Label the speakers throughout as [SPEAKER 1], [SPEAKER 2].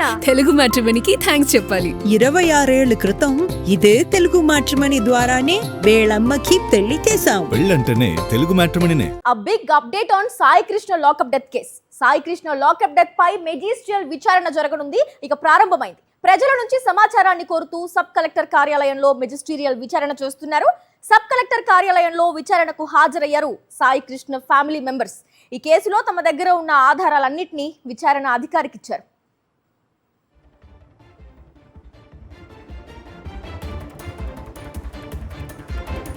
[SPEAKER 1] అవునా?
[SPEAKER 2] తెలుగు మ్యాట్రిమోనీకి థ్యాంక్స్ చెప్పాలి.
[SPEAKER 3] 26 ఏళ్ల క్రితం ఇదే తెలుగు మ్యాట్రిమోనీ ద్వారానే వేళమ్మకి పెళ్లి చేశాం.
[SPEAKER 4] పెళ్ళంటేనే తెలుగు మ్యాట్రిమోనీనే.
[SPEAKER 1] A big update on Sai Krishna lockup death case. Sai Krishna lockup death పై మెజిస్ట్రియల్ విచారణ జరగనుంది. ఇక ప్రారంభమైంది. ప్రజల నుంచి సమాచారాన్ని కోరుతూ సబ్ కలెక్టర్ కార్యాలయంలో మెజిస్ట్రియల్ విచారణ చేస్తున్నారు. సబ్ కలెక్టర్ కార్యాలయంలో విచారణకు హాజరయ్యారు సాయి కృష్ణ ఫ్యామిలీ మెంబర్స్. ఈ కేసులో తమ దగ్గర ఉన్న ఆధారాలన్నింటినీ విచారణ అధికారికి ఇచ్చారు.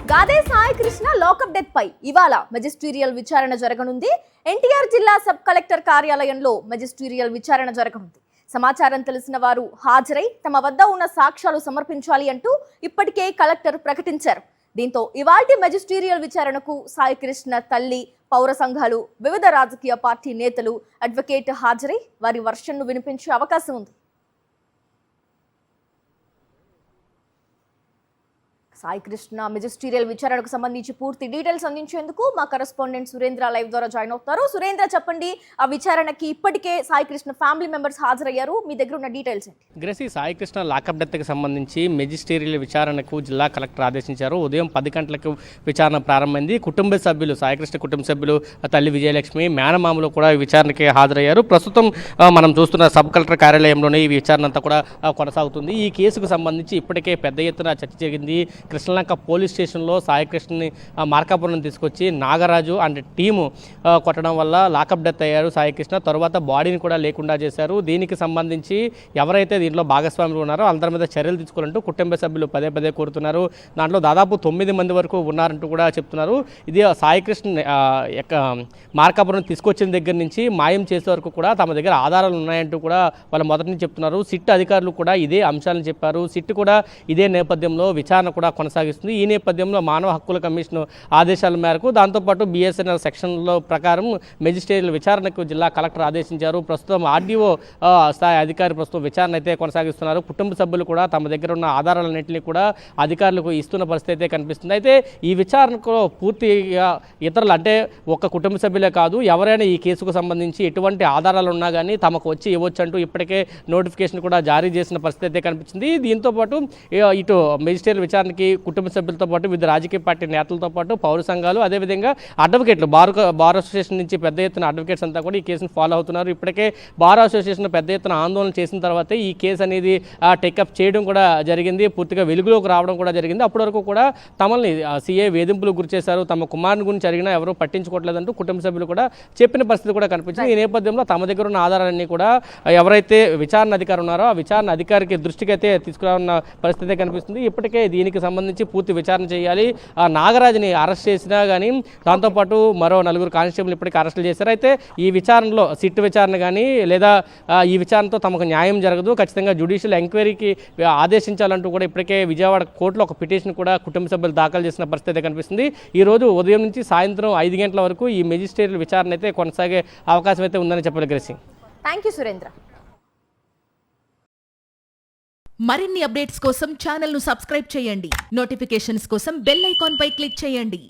[SPEAKER 1] గాదే సాయి కృష్ణ లాకప్ డెత్ పై ఇవాళ మెజిస్ట్రియల్ విచారణ జరగనుంది. ఎన్టీఆర్ జిల్లా సబ్ కలెక్టర్ కార్యాలయంలో మెజిస్ట్రియల్ విచారణ జరగనుంది. సమాచారం తెలిసిన వారు హాజరై తమ వద్ద ఉన్న సాక్ష్యాలు సమర్పించాలి అంటూ ఇప్పటికే కలెక్టర్ ప్రకటించారు. దీంతో ఇవాల్టి మెజిస్ట్రియల్ విచారణకు సాయి కృష్ణ తల్లి, పౌర సంఘాలు, వివిధ రాజకీయ పార్టీ నేతలు, అడ్వకేట్ హాజరై వారి వర్షన్ను వినిపించే అవకాశం ఉంది. సాయి కృష్ణ మెజిస్ట్రియల్ విచారణకు సంబంధించి పూర్తి డీటెయిల్స్ అందించేందుకు మా కరెస్పాండెంట్ సురేంద్ర లైవ్ ద్వారా జాయిన్ అవుతారు. సురేంద్ర, చెప్పండి, ఆ విచారణకి ఇప్పటికే సాయి కృష్ణ ఫ్యామిలీ మెంబర్స్ హాజరయ్యారు. మీ దగ్గర ఉన్న డీటెయిల్స్ ఏంటి?
[SPEAKER 5] గ్రేసీ, సాయి కృష్ణ లాకప్ డెత్కి సంబంధించి మెజిస్ట్రియల్ విచారణకు జిల్లా కలెక్టర్ ఆదేశించారు. ఉదయం 10 గంటలకు విచారణ ప్రారంభమైంది. కుటుంబ సభ్యులు, సాయి కృష్ణ కుటుంబ సభ్యులు, తల్లి విజయలక్ష్మి, మేనమామలు కూడా ఈ విచారణకి హాజరయ్యారు. ప్రస్తుతం మనం చూస్తున్న సబ్ కలెక్టర్ కార్యాలయంలోనే ఈ విచారణ అంతా కూడా కొనసాగుతుంది. ఈ కేసుకు సంబంధించి ఇప్పటికే పెద్ద ఎత్తున చర్చ జరిగింది. కృష్ణలంక పోలీస్ స్టేషన్లో సాయి కృష్ణని మార్కాపురం తీసుకొచ్చి నాగరాజు అండ్ టీము కొట్టడం వల్ల లాకప్ డెత్ అయ్యారు సాయి కృష్ణ. తర్వాత బాడీని కూడా లేకుండా చేశారు. దీనికి సంబంధించి ఎవరైతే దీంట్లో భాగస్వాములు ఉన్నారో అందరి మీద చర్యలు తీసుకోవాలంటూ కుటుంబ సభ్యులు పదే పదే కోరుతున్నారు. దాంట్లో దాదాపు 9 మంది వరకు ఉన్నారంటూ కూడా చెప్తున్నారు. ఇది సాయి కృష్ణ మార్కాపురం తీసుకొచ్చిన దగ్గర నుంచి మాయం చేసే వరకు కూడా తమ దగ్గర ఆధారాలు ఉన్నాయంటూ కూడా వాళ్ళు మొదటి నుంచి చెప్తున్నారు. సిట్ అధికారులు కూడా ఇదే అంశాలను చెప్పారు. సిట్ కూడా ఇదే నేపథ్యంలో విచారణ కూడా కొనసాగిస్తుంది. ఈ నేపథ్యంలో మానవ హక్కుల కమిషన్ ఆదేశాల మేరకు దాంతోపాటు బిఎస్ఎన్ఎల్ సెక్షన్లో ప్రకారం మెజిస్ట్రియల్ విచారణకు జిల్లా కలెక్టర్ ఆదేశించారు. ప్రస్తుతం ఆర్డీఓ స్థాయి అధికారి ప్రస్తుతం విచారణ అయితే కొనసాగిస్తున్నారు. కుటుంబ సభ్యులు కూడా తమ దగ్గర ఉన్న ఆధారాలన్నింటినీ కూడా అధికారులకు ఇస్తున్న పరిస్థితి అయితే కనిపిస్తుంది. అయితే ఈ విచారణకు పూర్తిగా ఇతరులు, అంటే ఒక్క కుటుంబ సభ్యులే కాదు, ఎవరైనా ఈ కేసుకు సంబంధించి ఎటువంటి ఆధారాలు ఉన్నా కానీ తమకు వచ్చి ఇవ్వచ్చు అంటూ ఇప్పటికే నోటిఫికేషన్ కూడా జారీ చేసిన పరిస్థితి అయితే కనిపించింది. దీంతోపాటు ఇటు మెజిస్ట్రియల్ విచారణకి కుటుంబ సభ్యులతో పాటు వివిధ రాజకీయ పార్టీ నేతలతో పాటు పౌర సంఘాలు, అదేవిధంగా అడ్వకేట్లు, బార్ అసోసియేషన్ నుంచి పెద్ద ఎత్తున అడ్వకేట్స్ అంతా కూడా ఈ కేసును ఫాలో అవుతున్నారు. ఇప్పటికే బార్ అసోసియేషన్ పెద్ద ఎత్తున ఆందోళన చేసిన తర్వాతే ఈ కేసు అనేది టేకప్ చేయడం కూడా జరిగింది. పూర్తిగా వెలుగులోకి రావడం కూడా జరిగింది. అప్పటి వరకు కూడా తమల్ని సీఏ వేధింపులకు గురిచేశారు, తమ కుమారుని గురించి అడిగినా ఎవరూ పట్టించుకోవట్లేదంటూ కుటుంబ సభ్యులు కూడా చెప్పిన పరిస్థితి కూడా కనిపించింది. ఈ నేపథ్యంలో తమ దగ్గర ఉన్న ఆధారాలన్నీ కూడా ఎవరైతే విచారణ అధికారి ఉన్నారో ఆ విచారణ అధికారికి దృష్టికి అయితే తీసుకురాన్న పరిస్థితి కనిపిస్తుంది. ఇప్పటికే దీనికి సంబంధించి పూర్తి విచారణ చేయాలి. నాగరాజుని అరెస్ట్ చేసినా కానీ దాంతోపాటు మరో 4 కానిస్టేబుల్ ఇప్పటికీ అరెస్టులు చేశారు. అయితే ఈ విచారణలో సిట్ విచారణ కానీ లేదా ఈ విచారణతో తమకు న్యాయం జరగదు, ఖచ్చితంగా జ్యుడిషియల్ ఎంక్వైరీకి ఆదేశించాలంటూ కూడా ఇప్పటికే విజయవాడ కోర్టులో ఒక పిటిషన్ కూడా కుటుంబ సభ్యులు దాఖలు చేసిన పరిస్థితి కనిపిస్తుంది. ఈ రోజు ఉదయం నుంచి సాయంత్రం 5 గంటల వరకు ఈ మెజిస్ట్రియల్ విచారణ అయితే కొనసాగే అవకాశం అయితే ఉందని చెప్పాలి. Gracy,
[SPEAKER 1] thank you Surendra.
[SPEAKER 6] మరిన్ని అప్డేట్స్ కోసం ఛానల్ను సబ్స్క్రైబ్ చేయండి. నోటిఫికేషన్స్ కోసం బెల్ ఐకాన్ పై క్లిక్ చేయండి.